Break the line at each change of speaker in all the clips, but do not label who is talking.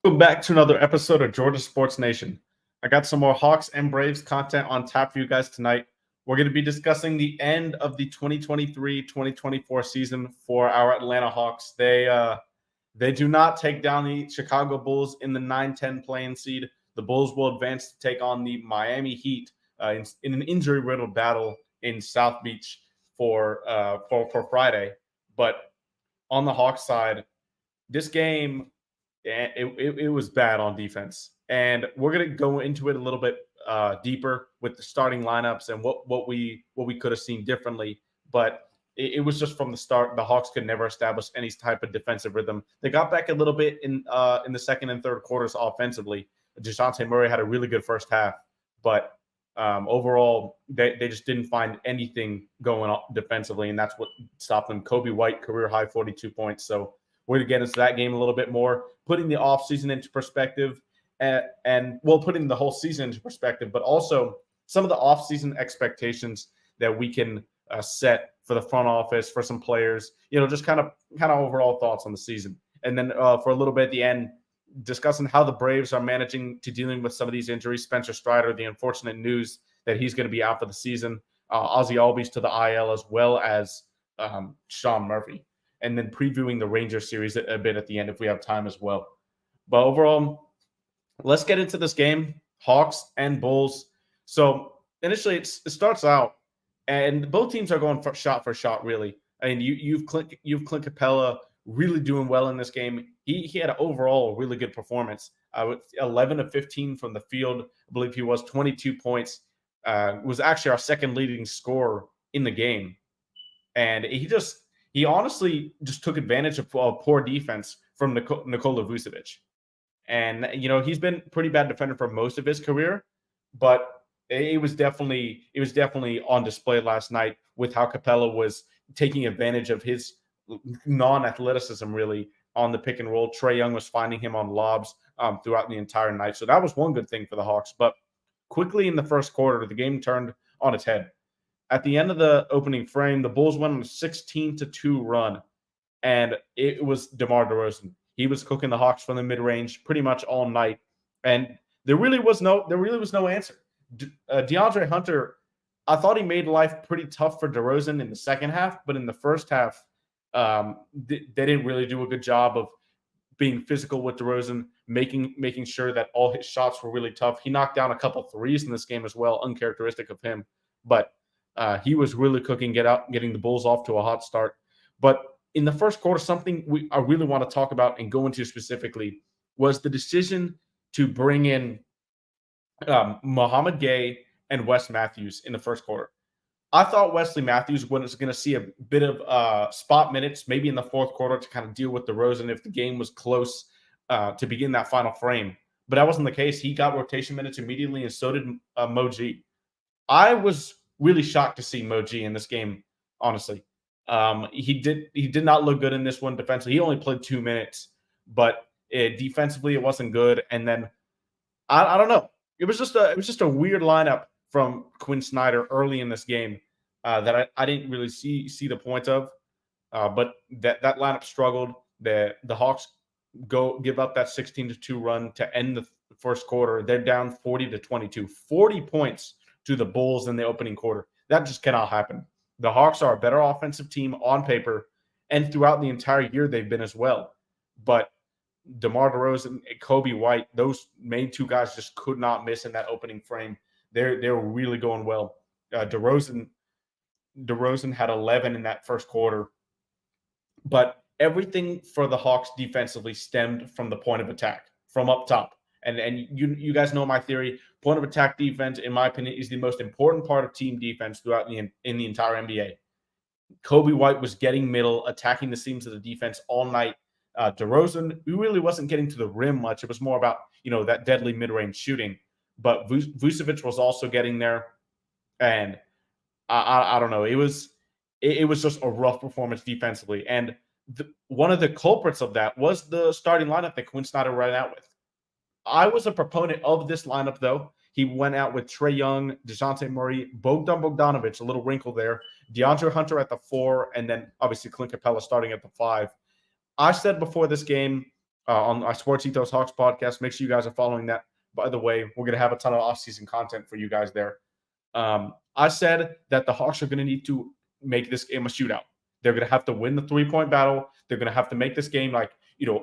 Welcome back to another episode of Georgia Sports Nation. I got some more Hawks and Braves content on tap for you guys tonight. We're going to be discussing the end of the 2023-2024 season for our Atlanta Hawks. They do not take down the Chicago Bulls in the 9-10 playing seed. The Bulls will advance to take on the Miami Heat in an injury-riddled battle in South Beach for Friday. But on the Hawks side, this game it was bad on defense, and we're gonna go into it a little bit deeper with the starting lineups and what we could have seen differently. But it was just from the start, the Hawks could never establish any type of defensive rhythm. They got back a little bit in the second and third quarters offensively. DeJounte Murray had a really good first half, but overall they just didn't find anything going on defensively, and that's what stopped them. Kobe White, career high 42 points. So we're going to get into that game a little bit more, putting the offseason into perspective and putting the whole season into perspective, but also some of the offseason expectations that we can set for the front office, for some players, just kind of overall thoughts on the season. And then for a little bit at the end, discussing how the Braves are managing to dealing with some of these injuries. Spencer Strider, the unfortunate news that he's going to be out for the season. Ozzie Albies to the IL, as well as Sean Murphy. And then previewing the Rangers series a bit at the end if we have time as well. But overall, let's get into this game, Hawks and Bulls. So initially, it starts out, and both teams are going for shot, really. I mean, you've Clint Capella really doing well in this game. He had an overall really good performance. With 11 of 15 from the field, I believe he was 22 points. Was actually our second leading scorer in the game, and he honestly just took advantage of poor defense from Nikola Vucevic. And, he's been a pretty bad defender for most of his career, but it was definitely on display last night with how Capella was taking advantage of his non-athleticism, really, on the pick and roll. Trae Young was finding him on lobs throughout the entire night. So that was one good thing for the Hawks. But quickly in the first quarter, the game turned on its head. At the end of the opening frame, the Bulls went on a 16-2 run, and it was DeMar DeRozan. He was cooking the Hawks from the mid-range pretty much all night, and there really was no answer. DeAndre Hunter, I thought he made life pretty tough for DeRozan in the second half, but in the first half, they didn't really do a good job of being physical with DeRozan, making sure that all his shots were really tough. He knocked down a couple threes in this game as well, uncharacteristic of him, but he was really cooking, getting the Bulls off to a hot start. But in the first quarter, something I really want to talk about and go into specifically was the decision to bring in Muhammad Gay and Wes Matthews in the first quarter. I thought Wesley Matthews was going to see a bit of spot minutes, maybe in the fourth quarter, to kind of deal with DeRozan if the game was close to begin that final frame. But that wasn't the case. He got rotation minutes immediately, and so did Mo G. I was really shocked to see Mo G in this game, honestly. He did not look good in this one defensively. He only played 2 minutes, but defensively it wasn't good. And then I don't know. It was just a weird lineup from Quinn Snyder early in this game that I didn't really see the point of. But that lineup struggled. The Hawks give up that 16-2 run to end the first quarter. They're down 40-22, 40 points to the Bulls in the opening quarter. That just cannot happen. The Hawks are a better offensive team on paper, and throughout the entire year they've been as well. But DeMar DeRozan and Kobe White, those main two guys just could not miss in that opening frame. They're really going well. DeRozan had 11 in that first quarter, but everything for the Hawks defensively stemmed from the point of attack, from up top. And you guys know my theory. Point of attack defense, in my opinion, is the most important part of team defense throughout in the entire NBA. Kobe White was getting middle, attacking the seams of the defense all night. DeRozan, he really wasn't getting to the rim much. It was more about that deadly mid-range shooting. But Vucevic was also getting there, and I don't know. It was just a rough performance defensively. And one of the culprits of that was the starting lineup that Quinn Snyder ran out with. I was a proponent of this lineup, though. He went out with Trae Young, DeJounte Murray, Bogdan Bogdanovic, a little wrinkle there, DeAndre Hunter at the 4, and then obviously Clint Capella starting at the 5. I said before this game, on our Sports Ethos Hawks podcast. Make sure you guys are following that. By the way, we're going to have a ton of off-season content for you guys there. I said that the Hawks are going to need to make this game a shootout. They're going to have to win the 3-point battle. They're going to have to make this game like,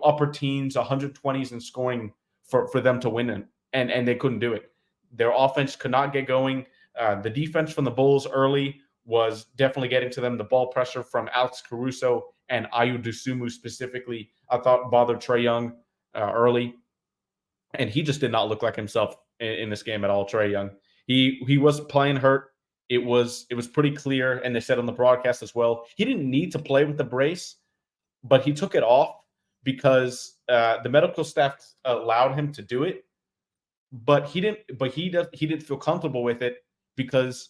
upper teens, 120s in scoring for them to win. And they couldn't do it. Their offense could not get going. The defense from the Bulls early was definitely getting to them. The ball pressure from Alex Caruso and Ayu Dosunmu specifically, I thought bothered Trae Young early. And he just did not look like himself in this game at all, Trae Young. He was playing hurt. It was pretty clear, and they said on the broadcast as well, he didn't need to play with the brace, but he took it off because the medical staff allowed him to do it. But he didn't feel comfortable with it because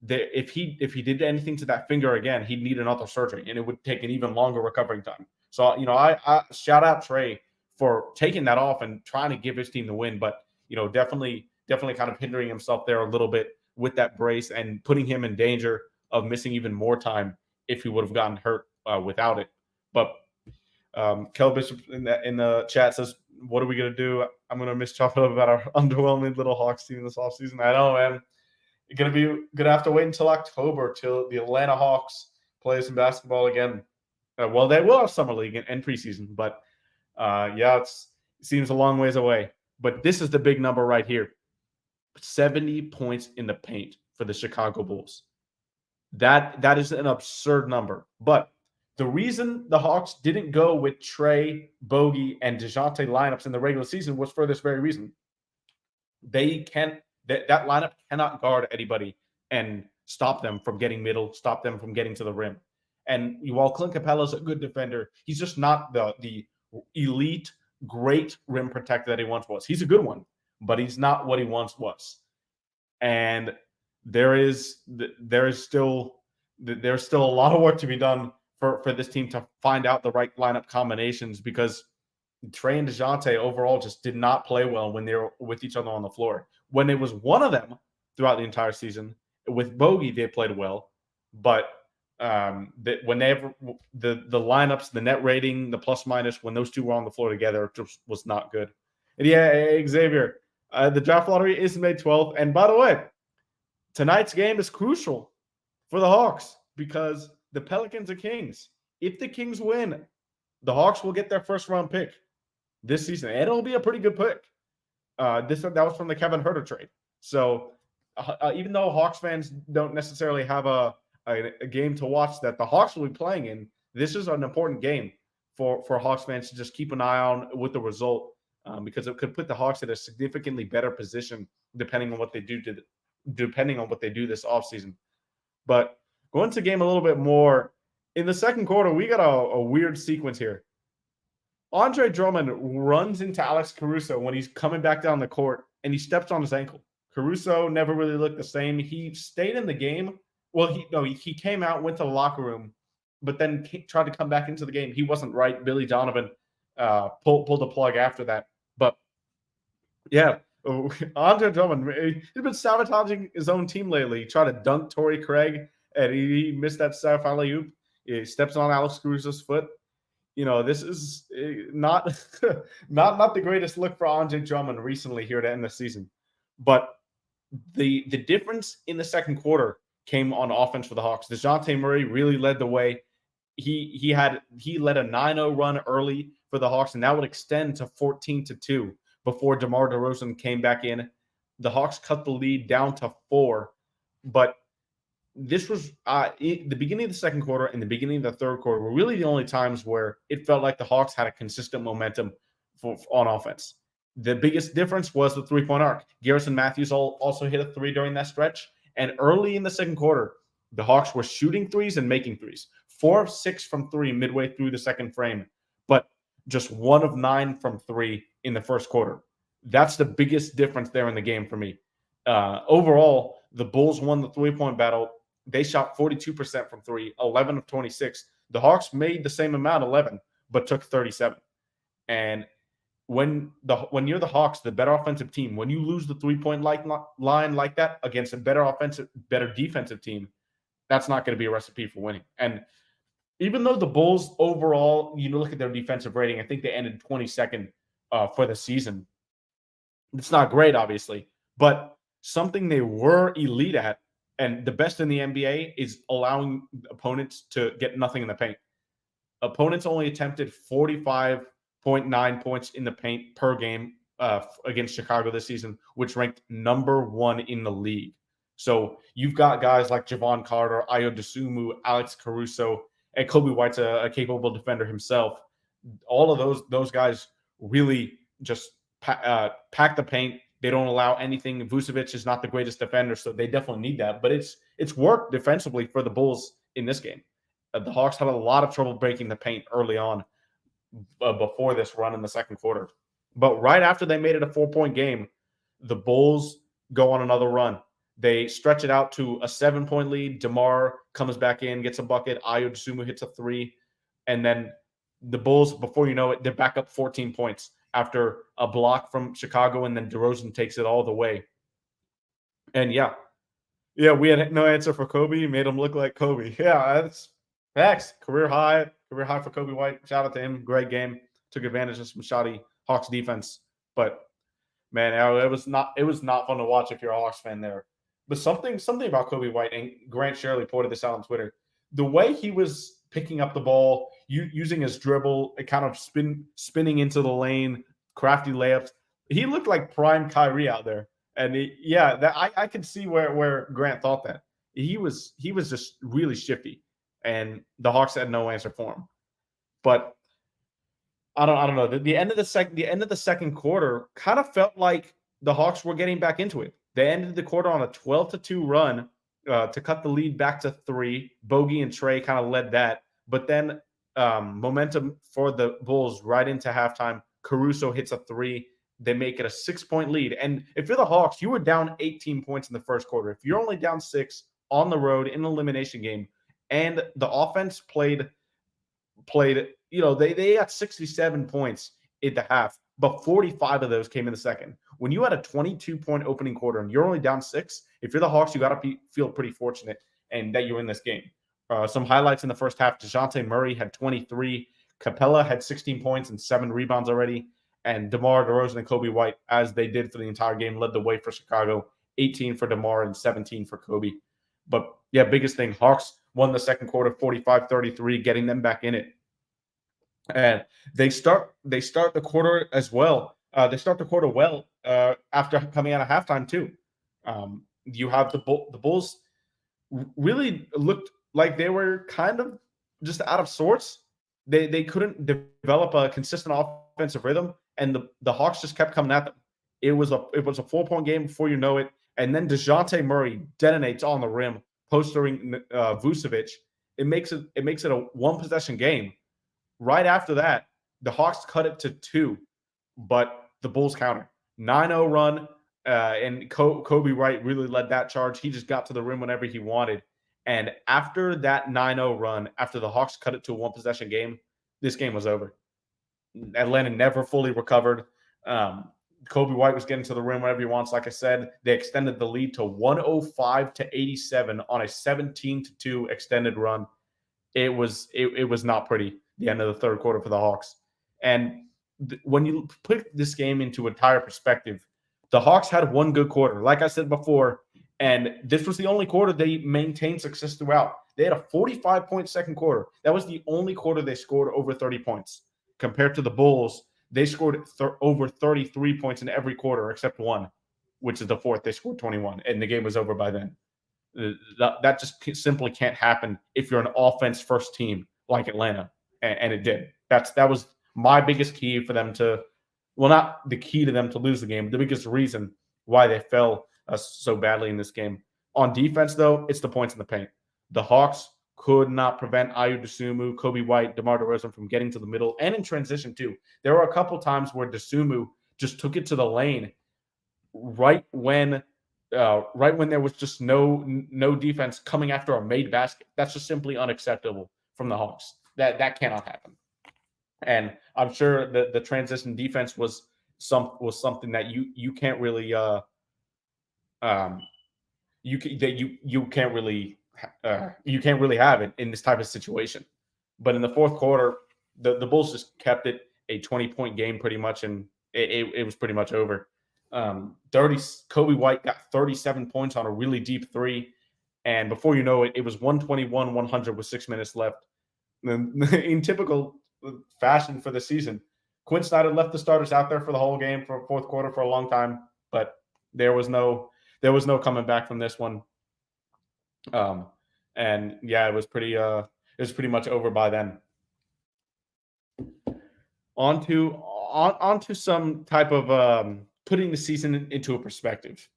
if he did anything to that finger again, he'd need another surgery, and it would take an even longer recovering time. So I shout out Trae for taking that off and trying to give his team the win, but definitely kind of hindering himself there a little bit with that brace and putting him in danger of missing even more time if he would have gotten hurt without it. But Kel Bishop in the chat says, what are we going to do? I'm going to miss chopping up about our underwhelming little Hawks team this offseason. I know, man. You're going to have to wait until October till the Atlanta Hawks play some basketball again. Well, they will have summer league and preseason, but it seems a long ways away. But this is the big number right here. 70 points in the paint for the Chicago Bulls. That is an absurd number. But the reason the Hawks didn't go with Trae, Bogey, and DeJounte lineups in the regular season was for this very reason. That lineup cannot guard anybody and stop them from getting middle, stop them from getting to the rim. And while Clint Capella is a good defender, he's just not the elite, great rim protector that he once was. He's a good one, but he's not what he once was. And there's still a lot of work to be done for this team to find out the right lineup combinations, because Trae and DeJounte overall just did not play well when they were with each other on the floor. When it was one of them throughout the entire season, with Bogey, they played well, but when they have the lineups, the net rating, the plus minus, when those two were on the floor together, it just was not good. And Xavier, the draft lottery is May 12th. And by the way, tonight's game is crucial for the Hawks because the Pelicans are Kings. If the Kings win, the Hawks will get their first round pick this season, and it'll be a pretty good pick. That was from the Kevin Huerter trade. So even though Hawks fans don't necessarily have a game to watch that the Hawks will be playing in, this is an important game for Hawks fans to just keep an eye on with the result, because it could put the Hawks in a significantly better position depending on what they do this offseason. But going to game a little bit more, in the second quarter, we got a weird sequence here. Andre Drummond runs into Alex Caruso when he's coming back down the court, and he steps on his ankle. Caruso never really looked the same. He stayed in the game. Well, he came out, went to the locker room, but then tried to come back into the game. He wasn't right. Billy Donovan pulled the plug after that. But, yeah, Andre Drummond, he's been sabotaging his own team lately. He tried to dunk Torrey Craig, and he missed that Steph alley-oop. He steps on Alex Caruso's foot. This is not the greatest look for Andre Drummond recently here to end the season. But the difference in the second quarter came on offense for the Hawks. DeJounte Murray really led the way. He led a 9-0 run early for the Hawks, and that would extend to 14-2 before DeMar DeRozan came back in. The Hawks cut the lead down to 4, but this was the beginning of the second quarter and the beginning of the third quarter were really the only times where it felt like the Hawks had a consistent momentum on offense. The biggest difference was the three-point arc. Garrison Matthews also hit a 3 during that stretch. And early in the second quarter, the Hawks were shooting threes and making threes. 4 of 6 from 3 midway through the second frame, but just 1 of 9 from 3 in the first quarter. That's the biggest difference there in the game for me. Overall, the Bulls won the three-point battle. They shot 42% from 3, 11 of 26. The Hawks made the same amount, 11, but took 37. And when you're the Hawks, the better offensive team, when you lose the three-point line like that against a better defensive team, that's not going to be a recipe for winning. And even though the Bulls overall, you look at their defensive rating, I think they ended 22nd for the season. It's not great, obviously, but something they were elite at and the best in the NBA is allowing opponents to get nothing in the paint. Opponents only attempted 45.9 points in the paint per game against Chicago this season, which ranked number 1 in the league. So you've got guys like Javon Carter, Ayo Dosunmu, Alex Caruso, and Kobe White's a capable defender himself. All of those guys really just pack the paint. They don't allow anything. Vucevic is not the greatest defender, so they definitely need that. But it's worked defensively for the Bulls in this game. The Hawks had a lot of trouble breaking the paint early on before this run in the second quarter. But right after they made it a 4-point game, the Bulls go on another run. They stretch it out to a 7-point lead. DeMar comes back in, gets a bucket. Ayo Dosunmu hits a 3. And then the Bulls, before you know it, they're back up 14 points after a block from Chicago, and then DeRozan takes it all the way. And yeah, we had no answer for Kobe. Made him look like Kobe. Yeah, that's facts. Career high for Kobe White. Shout out to him. Great game. Took advantage of some shoddy Hawks defense. But man, it was not fun to watch if you're a Hawks fan there. But something about Kobe White, and Grant Shirley pointed this out on Twitter. The way he was picking up the ball, using his dribble, it kind of spinning into the lane, crafty layups. He looked like prime Kyrie out there. And I could see where Grant thought that. He was just really shifty, and the Hawks had no answer for him. But I don't know. The end of the second quarter kind of felt like the Hawks were getting back into it. They ended the quarter on a 12-2 run to cut the lead back to 3. Bogey and Trey kind of led that, but then momentum for the Bulls right into halftime. Caruso hits a 3. They make it a 6-point lead. And if you're the Hawks, you were down 18 points in the first quarter. If you're only down 6 on the road in an elimination game, and the offense played, they got 67 points at the half, but 45 of those came in the second. When you had a 22-point opening quarter and you're only down 6, if you're the Hawks, you got to feel pretty fortunate and that you're in this game. Some highlights in the first half: DeJounte Murray had 23. Capella had 16 points and 7 rebounds already. And DeMar DeRozan and Kobe White, as they did for the entire game, led the way for Chicago. 18 for DeMar and 17 for Kobe. But yeah, biggest thing, Hawks won the second quarter 45-33, getting them back in it. And they start the quarter as well. They start the quarter well after coming out of halftime too. You have the Bulls really looked like they were kind of just out of sorts. They couldn't develop a consistent offensive rhythm, and the Hawks just kept coming at them. It was a 4-point game before you know it, and then DeJounte Murray detonates on the rim, postering Vucevic. It makes it a 1-possession game. Right after that, the Hawks cut it to 2, but the Bulls counter. 9-0 run, and Kobe White really led that charge. He just got to the rim whenever he wanted. And after that 9-0 run, after the Hawks cut it to a 1-possession game, this game was over. Atlanta never fully recovered. Kobe White was getting to the rim whenever he wants. Like I said, they extended the lead to 105-87 on a 17-2 extended run. It was not pretty, the end of the third quarter for the Hawks. And when you put this game into entire perspective, the Hawks had one good quarter, like I said before, and this was the only quarter they maintained success throughout. They had a 45-point second quarter. That was the only quarter they scored over 30 points. Compared to the Bulls, they scored over 33 points in every quarter except one, which is the fourth. They scored 21, and the game was over by then. That just simply can't happen if you're an offense-first team like Atlanta, and it did. That was my biggest key for them to – well, not the key to them to lose the game, but the biggest reason why they fell so badly in this game. On defense, though, it's the points in the paint. The Hawks could not prevent Ayo Dosunmu, Kobe White, DeMar DeRozan from getting to the middle, and in transition too. There were a couple times where Dosunmu just took it to the lane right when there was just no defense coming after a made basket. That's just simply unacceptable from the Hawks. That cannot happen. And I'm sure the transition defense was something that you can't really you can't really have it in this type of situation. But in the fourth quarter, the Bulls just kept it a 20-point game pretty much, and it was pretty much over. Kobe White got 37 points on a really deep three, and before you know it, it was 121-100 with 6 minutes left. And in typical fashion for the season, Quinn Snyder left the starters out there for the whole game for fourth quarter for a long time, but there was no coming back from this one. And yeah, it was pretty much over by then. Onto some type of putting the season into a perspective.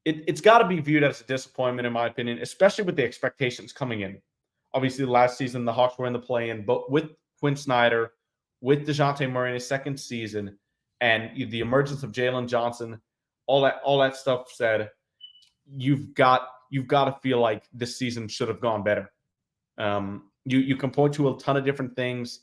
It's got to be viewed as a disappointment, in my opinion, especially with the expectations coming in. Obviously, last season the Hawks were in the play-in, but with Quinn Snyder, with DeJounte Murray in his second season, and the emergence of Jalen Johnson, all that stuff said, you've got to feel like this season should have gone better. You can point to a ton of different things,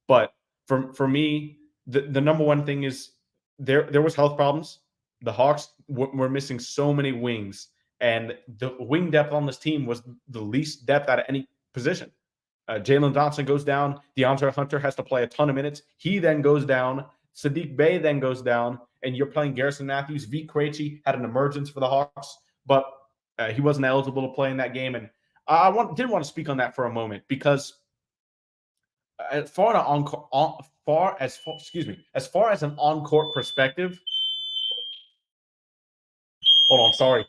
but for me, the number one thing is there was health problems. The Hawks were missing so many wings, and the wing depth on this team was the least depth out of any position. Jalen Johnson goes down. DeAndre Hunter has to play a ton of minutes. He then goes down. Saddiq Bey then goes down, and you're playing Garrison Matthews. Vit Krejci had an emergence for the Hawks, but he wasn't eligible to play in that game. And I did want to speak on that for a moment, because as far as an on-court perspective. Hold on, sorry.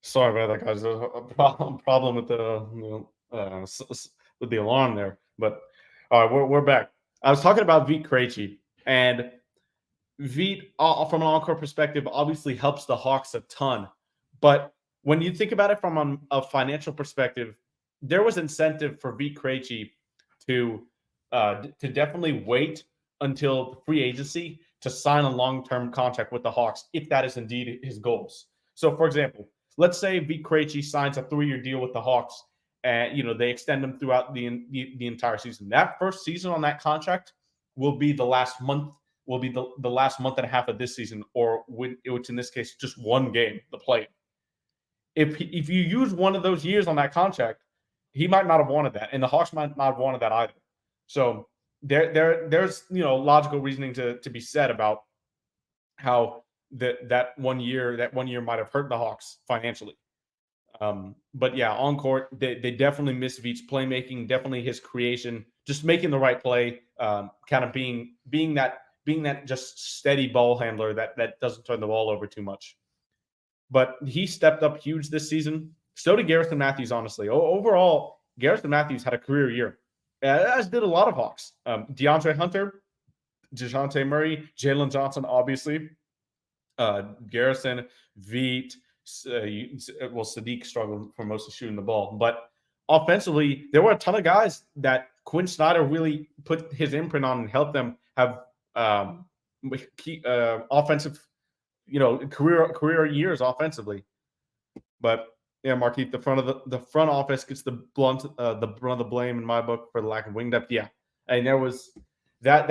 Sorry about that, guys. There's a problem with with the alarm there. But all right, we're back. I was talking about Vit Krejci, and Vit, from an encore perspective, obviously helps the Hawks a ton. But when you think about it from a financial perspective, there was incentive for Vit Krejci to definitely wait until free agency to sign a long-term contract with the Hawks, if that is indeed his goals. So, for example, let's say Vit Krejci signs a 3-year deal with the Hawks, and they extend him throughout the entire season. That first season on that contract will be the last month. Will be the last month and a half of this season, or which in this case just one game, the play. If you use one of those years on that contract, he might not have wanted that, and the Hawks might not have wanted that either. So there's logical reasoning to be said about how that one year might have hurt the Hawks financially. But yeah, on court, they definitely miss Vit's playmaking, definitely his creation, just making the right play, kind of being that just steady ball handler that doesn't turn the ball over too much. But he stepped up huge this season. So did Garrison Matthews, honestly. Overall, Garrison Matthews had a career year, as did a lot of Hawks. DeAndre Hunter, DeJounte Murray, Jalen Johnson, obviously. Garrison, Vit, Saddiq struggled for most of shooting the ball. But offensively, there were a ton of guys that Quinn Snyder really put his imprint on and helped them have offensive, career years offensively. But yeah, Marquise, the front office gets the brunt of the blame in my book for the lack of wing depth. Yeah, and there was that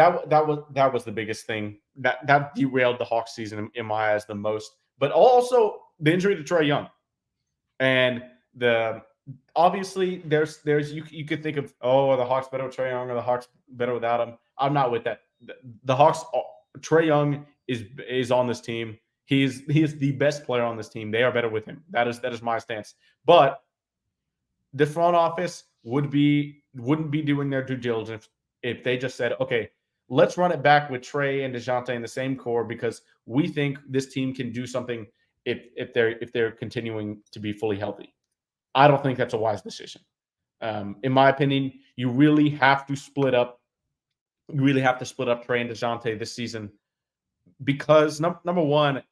was the biggest thing that derailed the Hawks season in my eyes the most. But also the injury to Trae Young, and obviously there's you could think of, the Hawks better with Trae Young or the Hawks better without him. I'm not with that. The Hawks, Trae Young is on this team. He is the best player on this team. They are better with him. That is my stance. But the front office wouldn't be doing their due diligence if they just said, okay, let's run it back with Trae and DeJounte in the same core, because we think this team can do something if they're continuing to be fully healthy. I don't think that's a wise decision. In my opinion, you really have to split up. You really have to split up Trey and DeJounte this season because number one,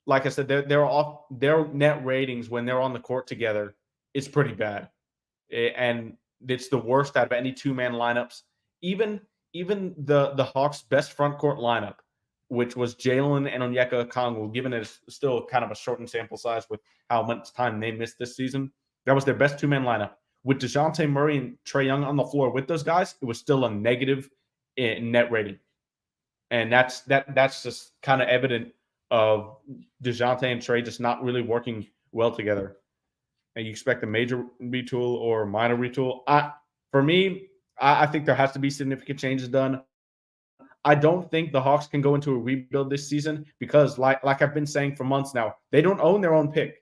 like I said, their net ratings when they're on the court together is pretty bad, and it's the worst out of any two-man lineups. Even even the Hawks' best front court lineup, which was Jalen and Onyeka Okongwu, given it's still kind of a shortened sample size with how much time they missed this season, that was their best two-man lineup. With DeJounte Murray and Trae Young on the floor with those guys, it was still a negative in net rating, and that's just kind of evident of DeJounte and Trae just not really working well together. And you expect a major retool or minor retool. For me, I think there has to be significant changes done. I don't think the Hawks can go into a rebuild this season because, like I've been saying for months now, they don't own their own pick.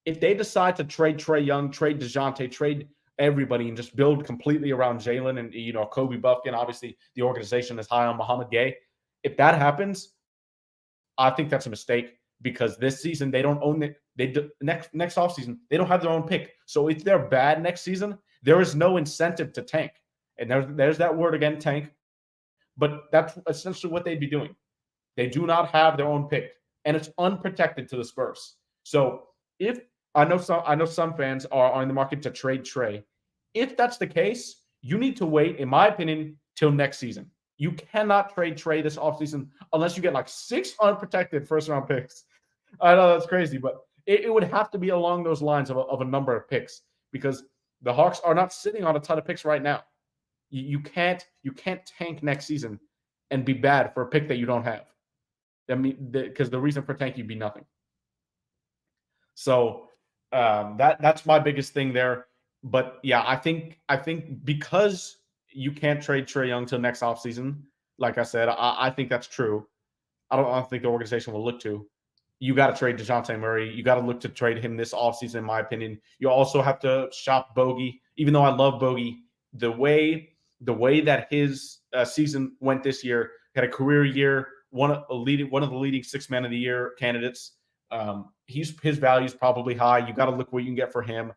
If they decide to trade Trae Young, trade DeJounte, trade everybody, and just build completely around Jalen and Kobe Buffkin, obviously the organization is high on Muhammad Gay. If that happens, I think that's a mistake because this season they don't own it. Next offseason, they don't have their own pick. So if they're bad next season, there is no incentive to tank. And there's that word again, tank. But that's essentially what they'd be doing. They do not have their own pick, and it's unprotected to the Spurs. So if I know some fans are on the market to trade Trae. If that's the case, you need to wait, in my opinion, till next season. You cannot trade Trae this offseason unless you get like 6 unprotected first-round picks. I know that's crazy, but it would have to be along those lines of a number of picks because the Hawks are not sitting on a ton of picks right now. You can't tank next season and be bad for a pick that you don't have. Because the reason for tanking would be nothing. So that's my biggest thing there. But yeah, I think because you can't trade Trae Young till next offseason, like I said, I think that's true. I don't think the organization will look to. You got to trade DeJounte Murray. You got to look to trade him this offseason, in my opinion. You also have to shop Bogey. Even though I love Bogey, the way that his season went this year, had a career year, one of the leading 6 man of the year candidates. His value is probably high. You got to look what you can get for him.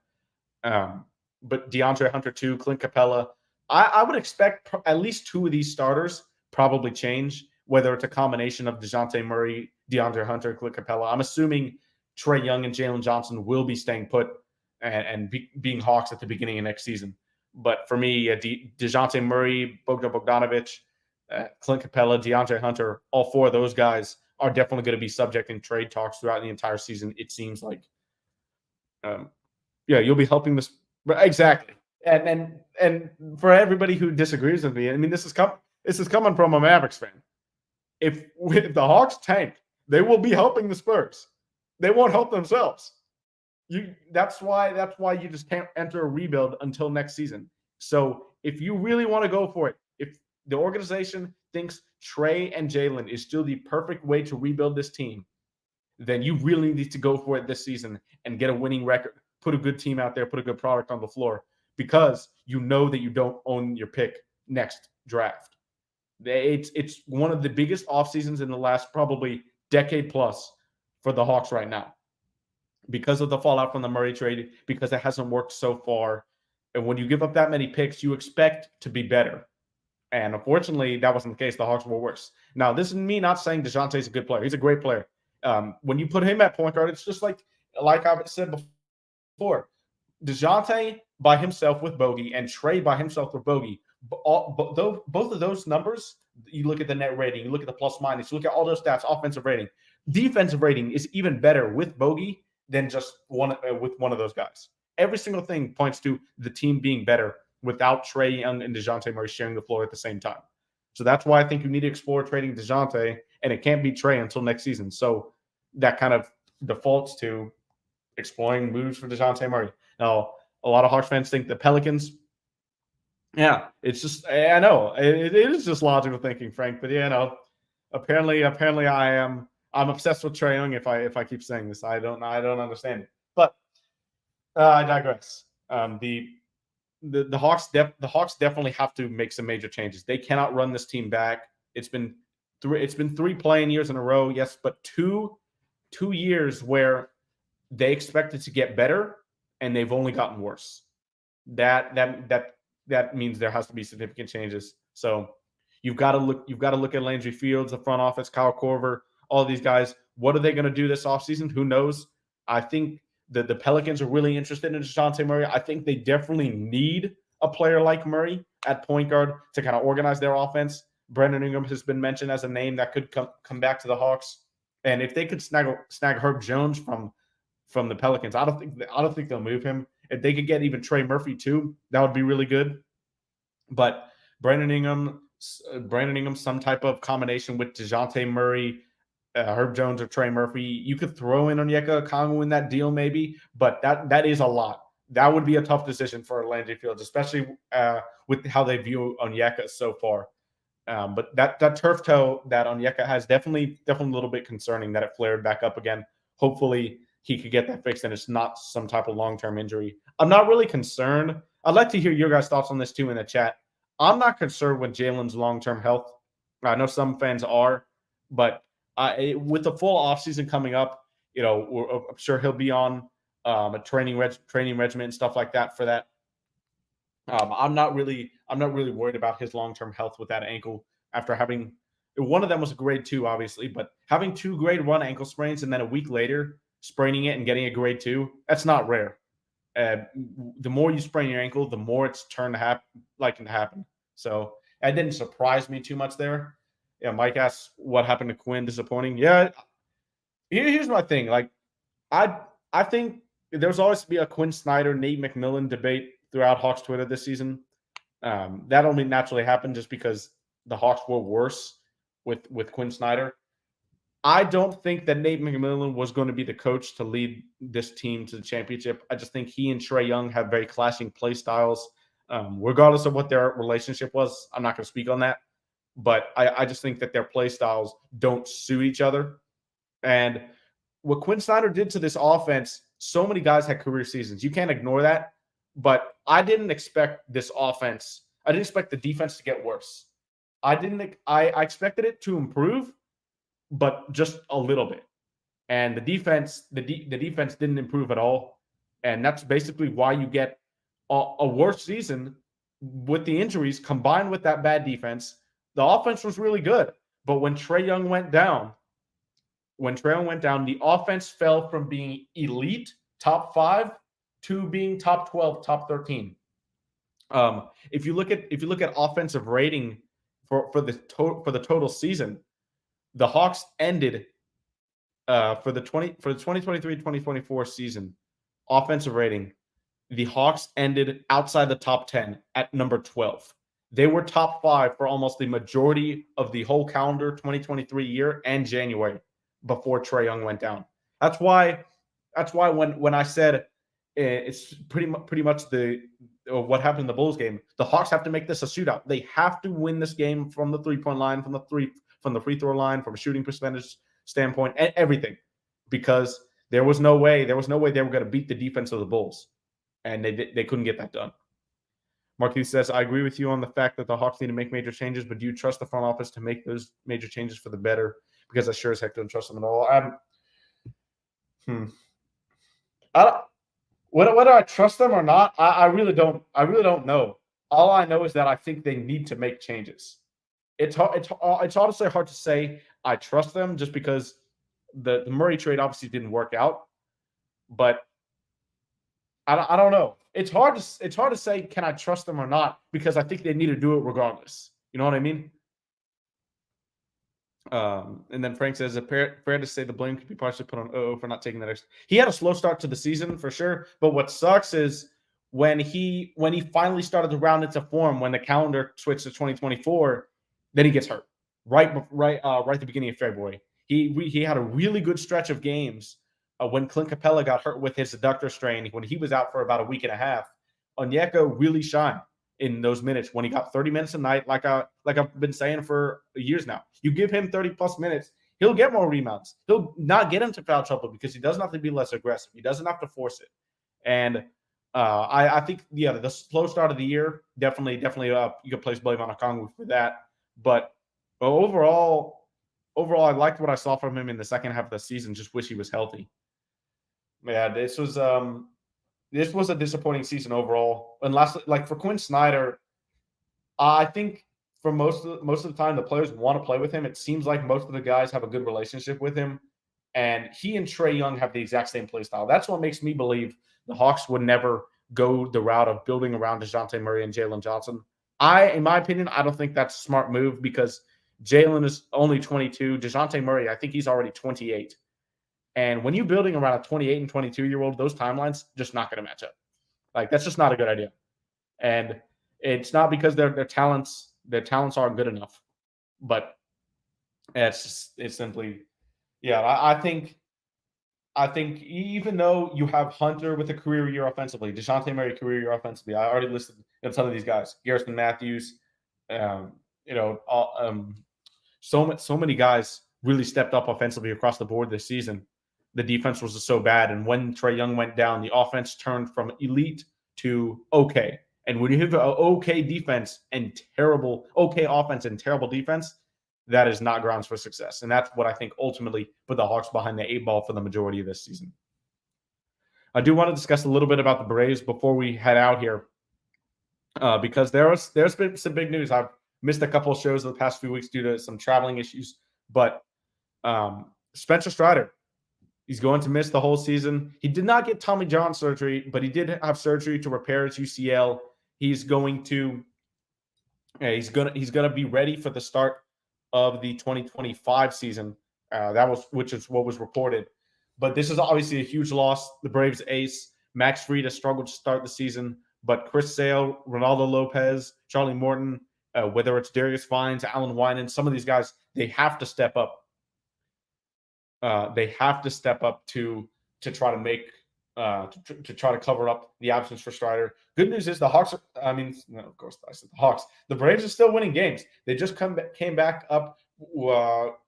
But DeAndre Hunter too, Clint Capella. I would expect at least 2 of these starters probably change, whether it's a combination of DeJounte Murray, DeAndre Hunter, Clint Capella. I'm assuming Trae Young and Jalen Johnson will be staying put and being Hawks at the beginning of next season. But for me, DeJounte Murray, Bogdan Bogdanovic, Clint Capella, DeAndre Hunter, all 4 of those guys are definitely going to be subject in trade talks throughout the entire season, it seems like. Yeah, you'll be helping this. Exactly. And for everybody who disagrees with me, I mean, this is coming from a Mavericks fan. If the Hawks tank, they will be helping the Spurs. They won't help themselves. That's why you just can't enter a rebuild until next season. So if you really want to go for it, if the organization thinks Trae and Jalen is still the perfect way to rebuild this team, then you really need to go for it this season and get a winning record. Put a good team out there, put a good product on the floor, because you know that you don't own your pick next draft. It's one of the biggest off seasons in the last probably decade plus for the Hawks right now because of the fallout from the Murray trade, because it hasn't worked so far. And when you give up that many picks, you expect to be better. And unfortunately, that wasn't the case. The Hawks were worse. Now, this is me not saying DeJounte's a good player. He's a great player. When you put him at point guard, it's just like I've said before. DeJounte by himself with Bogey and Trae by himself with Bogey. Both of those numbers, you look at the net rating, you look at the plus minus, you look at all those stats, offensive rating. Defensive rating is even better with Bogey than just with one of those guys. Every single thing points to the team being better without Trae Young and DeJounte Murray sharing the floor at the same time. So that's why I think you need to explore trading DeJounte, and it can't be Trae until next season. So that kind of defaults to exploring moves for DeJounte Murray. Now, a lot of Hawks fans think the Pelicans, yeah, it's just, I know, it is just logical thinking, Frank, but yeah, no, apparently I'm obsessed with Trae Young if I keep saying this. I don't understand it. But I digress. The Hawks definitely have to make some major changes. They cannot run this team back. It's been 3 playing years in a row, yes, but two years where they expected to get better and they've only gotten worse. That means there has to be significant changes. So you've got to look at Landry Fields, the front office, Kyle Korver, all these guys. What are they going to do this offseason? Who knows? I think the Pelicans are really interested in DeJounte Murray. I think they definitely need a player like Murray at point guard to kind of organize their offense. Brandon Ingram has been mentioned as a name that could come back to the Hawks. And if they could snag Herb Jones from the Pelicans, I don't think they'll move him. If they could get even Trey Murphy too, that would be really good. But Brandon Ingram, some type of combination with DeJounte Murray, Herb Jones, or Trey Murphy. You could throw in Onyeka Okongwu in that deal maybe, but that is a lot. That would be a tough decision for Landry Fields, especially with how they view Onyeka so far. But that turf toe that Onyeka has definitely a little bit concerning that it flared back up again. Hopefully he could get that fixed and it's not some type of long-term injury. I'm not really concerned. I'd like to hear your guys' thoughts on this too in the chat. I'm not concerned with Jalen's long-term health. I know some fans are, but with the full offseason coming up, I'm sure he'll be on a training regimen and stuff like that for that. I'm not really worried about his long-term health with that ankle after having one of them was a grade 2, obviously, but having 2 grade 1 ankle sprains and then a week later spraining it and getting a grade 2, that's not rare. The more you sprain your ankle, the more it's turned to happen. So that didn't surprise me too much there. Yeah, Mike asks what happened to Quinn. Disappointing. Yeah. Here's my thing. Like, I think there's always to be a Quinn Snyder, Nate McMillan debate throughout Hawks Twitter this season. That only naturally happened just because the Hawks were worse with Quinn Snyder. I don't think that Nate McMillan was going to be the coach to lead this team to the championship. I just think he and Trae Young have very clashing play styles. Regardless of what their relationship was, I'm not going to speak on that. But I just think that their play styles don't suit each other. And what Quinn Snyder did to this offense, so many guys had career seasons. You can't ignore that. But I didn't expect this offense. I didn't expect the defense to get worse. I expected it to improve, but just a little bit. And the defense didn't improve at all. And that's basically why you get a worse season with the injuries combined with that bad defense. The offense was really good. But when Trae Young went down, the offense fell from being elite, top 5, to being top 12, top 13. If you look at offensive rating for the total season, the Hawks ended for the 2023-2024 season offensive rating. The Hawks ended outside the top 10 at number 12. They were top 5 for almost the majority of the whole calendar 2023 year and January before Trae Young went down. That's why when I said it's pretty much what happened in the Bulls game, the Hawks have to make this a shootout. They have to win this game from the 3-point line, from the free throw line, from a shooting percentage standpoint, and everything, because there was no way they were going to beat the defense of the Bulls, and they couldn't get that done. Marquis says, I agree with you on the fact that the Hawks need to make major changes, but do you trust the front office to make those major changes for the better? Because I sure as heck don't trust them at all. Whether I trust them or not, I really don't know. All I know is that I think they need to make changes. It's honestly hard to say I trust them just because the Murray trade obviously didn't work out. But I don't know. It's hard to say can I trust them or not, because I think they need to do it regardless. You know what I mean? And then Frank says, fair to say the blame could be partially put on OO for not taking that. He had a slow start to the season for sure, but what sucks is when he finally started to round into form, when the calendar switched to 2024, then he gets hurt right at the beginning of February. He had a really good stretch of games when Clint Capella got hurt with his adductor strain, when he was out for about a week and a half. Onyeka really shined in those minutes when he got 30 minutes a night, like I've been saying for years now. You give him 30-plus minutes, he'll get more rebounds. He'll not get into foul trouble because he doesn't have to be less aggressive. He doesn't have to force it. And I think, the slow start of the year, definitely you could place blame on Okongwu for that. But overall, I liked what I saw from him in the second half of the season. Just wish he was healthy. Yeah, this was this was a disappointing season overall. Unless, like, for Quinn Snyder, I think for most of the time, the players want to play with him. It seems like most of the guys have a good relationship with him, and he and Trae Young have the exact same play style. That's what makes me believe the Hawks would never go the route of building around DeJounte Murray and Jalen Johnson. In my opinion, I don't think that's a smart move because Jalen is only 22. DeJounte Murray, I think he's already 28. And when you're building around a 28 and 22-year-old, those timelines just not going to match up. Like, that's just not a good idea. And it's not because their talents aren't good enough, but it's simply, yeah. I think even though you have Hunter with a career year offensively, DeJounte Murray career year offensively, I already listed some of these guys, Garrison Matthews, um, you know, so many guys really stepped up offensively across the board this season. The defense was just so bad, and when Trae Young went down, the offense turned from elite to okay. And when you have an okay defense and okay offense and terrible defense, that is not grounds for success. And that's what I think ultimately put the Hawks behind the 8 ball for the majority of this season. I do want to discuss a little bit about the Braves before we head out here, because there's been some big news. I've missed a couple of shows the past few weeks due to some traveling issues, but Spencer Strider, he's going to miss the whole season. He did not get Tommy John surgery, but he did have surgery to repair his UCL. He's going to be ready for the start of the 2025 season. Which is what was reported. But this is obviously a huge loss. The Braves ace Max Fried has struggled to start the season, but Chris Sale, Ronaldo Lopez, Charlie Morton, whether it's Darius Vines, Alan Winan, some of these guys, they have to step up. They have to step up to try to make to try to cover up the absence for Strider. Good news is the Hawks. Of course, I said the Hawks. The Braves are still winning games. They just came back up.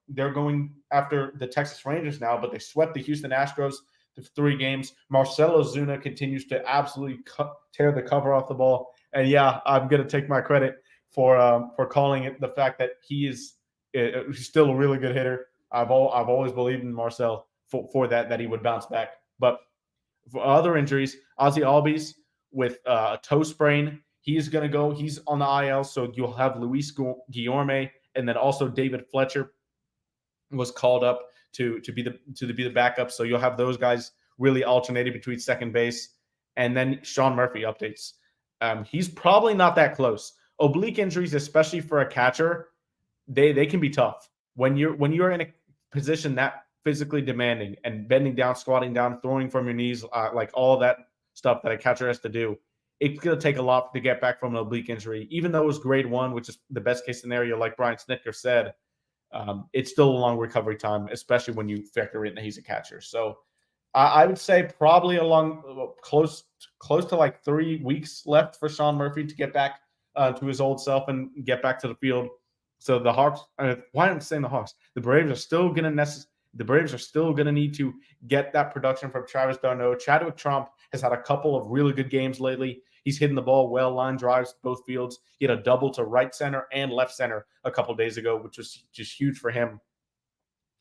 They're going after the Texas Rangers now, but they swept the Houston Astros to 3 games. Marcell Ozuna continues to absolutely tear the cover off the ball. And yeah, I'm going to take my credit for calling it the fact that he's still a really good hitter. I've always believed in Marcell for that he would bounce back. But for other injuries, Ozzy Albies with a toe sprain, he's going to go. He's on the IL, so you'll have Luis Guillorme, and then also David Fletcher was called up to be the backup. So you'll have those guys really alternating between second base, and then Sean Murphy updates. He's probably not that close. Oblique injuries, especially for a catcher, they can be tough when you're in a position that physically demanding and bending down, squatting down, throwing from your knees, like all that stuff that a catcher has to do. It's going to take a lot to get back from an oblique injury. Even though it was grade 1, which is the best case scenario, like Brian Snitker said, it's still a long recovery time, especially when you factor in that he's a catcher. So I would say probably close to like 3 weeks left for Sean Murphy to get back to his old self and get back to the field. So the Hawks, why am I saying the Hawks? The Braves are still going to need to get that production from Travis d'Arnaud. Chadwick Tromp has had a couple of really good games lately. He's hitting the ball well, line drives both fields. He had a double to right center and left center a couple of days ago, which was just huge for him.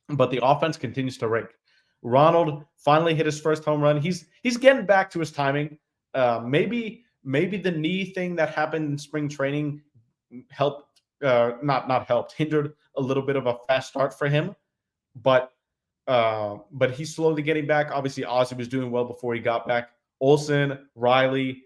But the offense continues to rake. Ronald finally hit his first home run. He's getting back to his timing. Maybe the knee thing that happened in spring training helped, not helped, hindered a little bit of a fast start for him. But he's slowly getting back. Obviously, Ozzy was doing well before he got back. Olsen, Riley,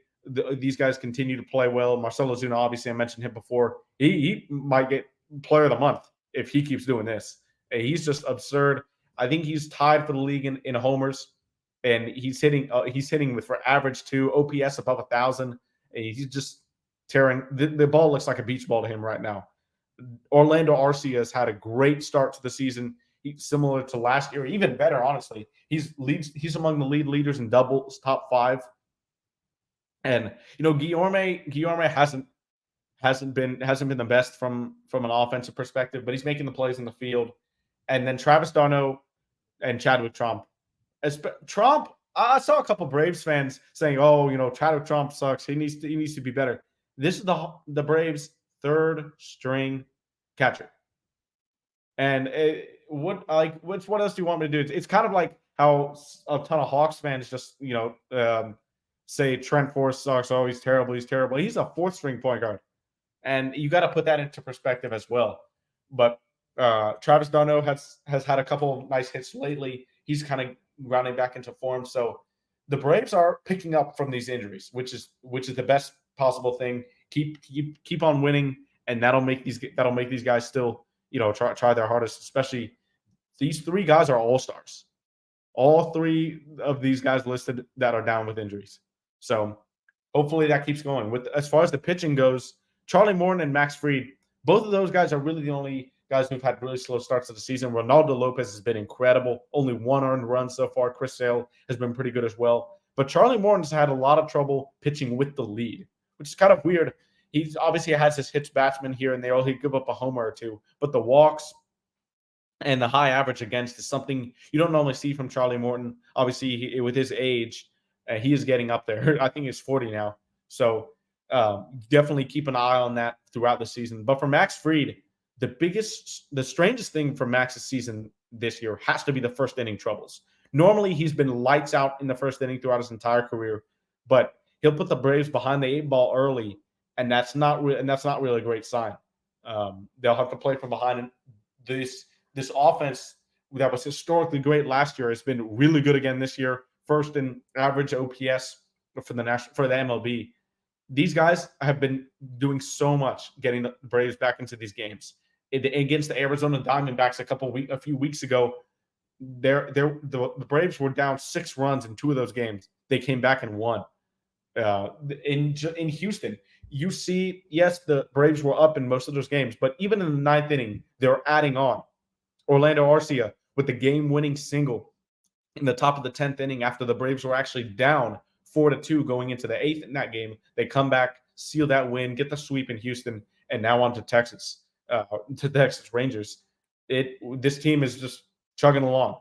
these guys continue to play well. Marcell Ozuna, obviously, I mentioned him before. He might get Player of the Month if he keeps doing this. He's just absurd. I think he's tied for the league in homers, and he's hitting with for average 2 OPS above 1,000. And he's just tearing the ball. Looks like a beach ball to him right now. Orlando Arcia has had a great start to the season. Similar to last year, even better, honestly. He's among the leaders in doubles, top 5. And Guillorme hasn't been the best from an offensive perspective, but he's making the plays in the field. And then Travis d'Arnaud and Chadwick Tromp. Tromp, I saw a couple Braves fans saying, "Oh, Chadwick Tromp sucks. He needs to be better." This is the Braves' 3rd string catcher. And what else do you want me to do? It's kind of like how a ton of Hawks fans just say Trent Forrest sucks. Oh, he's terrible. He's terrible. He's a fourth string point guard. And you got to put that into perspective as well. But Travis Darno has had a couple of nice hits lately. He's kind of rounding back into form. So the Braves are picking up from these injuries, which is the best possible thing. Keep on winning, and that'll make these guys still try their hardest. Especially these three guys are all stars. All three of these guys listed that are down with injuries. So hopefully that keeps going. With as far as the pitching goes, Charlie Morton and Max Fried, both of those guys are really the only guys who've had really slow starts to the season. Ronaldo Lopez has been incredible. Only one earned run so far. Chris Sale has been pretty good as well. But Charlie Morton's had a lot of trouble pitching with the lead, which is kind of weird. He's obviously has his hits batsman here and there. He'll give up a homer or two. But the walks and the high average against is something you don't normally see from Charlie Morton. Obviously, with his age, he is getting up there. I think he's 40 now. So definitely keep an eye on that throughout the season. But for Max Fried, the strangest thing for Max's season this year has to be the first inning troubles. Normally, he's been lights out in the first inning throughout his entire career, but he'll put the Braves behind the 8 ball early, and that's not really a great sign. They'll have to play from behind, and this offense that was historically great last year has been really good again this year. First in average OPS for the MLB. These guys have been doing so much getting the Braves back into these games. Against the Arizona Diamondbacks a few weeks ago, the Braves were down 6 runs in 2 of those games. They came back and won. In Houston, you see, yes, the Braves were up in most of those games, but even in the 9th inning, they were adding on. Orlando Arcia with the game-winning single in the top of the 10th inning after the Braves were actually down 4-2 going into the 8th in that game. They come back, seal that win, get the sweep in Houston, and now on to Texas, to the Texas Rangers. This team is just chugging along,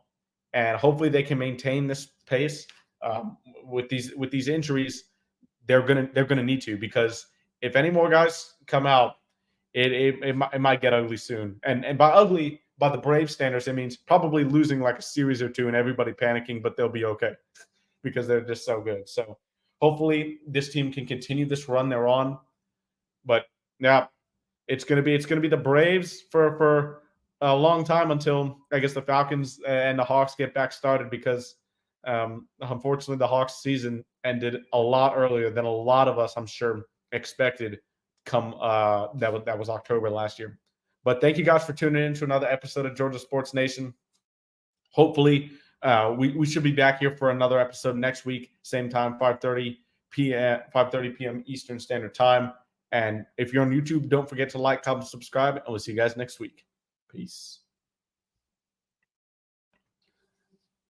and hopefully they can maintain this pace. With these injuries, they're gonna need to, because if any more guys come out, it might get ugly soon. And by ugly, by the Brave standards, it means probably losing like a series or 2 and everybody panicking, but they'll be okay because they're just so good. So hopefully this team can continue this run they're on. But yeah, it's gonna be the Braves for a long time, until I guess the Falcons and the Hawks get back started, because unfortunately the Hawks season ended a lot earlier than a lot of us, I'm sure, expected. That was October last year. But thank you guys for tuning in to another episode of Georgia Sports Nation. Hopefully, we should be back here for another episode next week, same time, 5:30 p.m. Eastern Standard Time. And if you're on YouTube, don't forget to like, comment, subscribe, and we'll see you guys next week. Peace.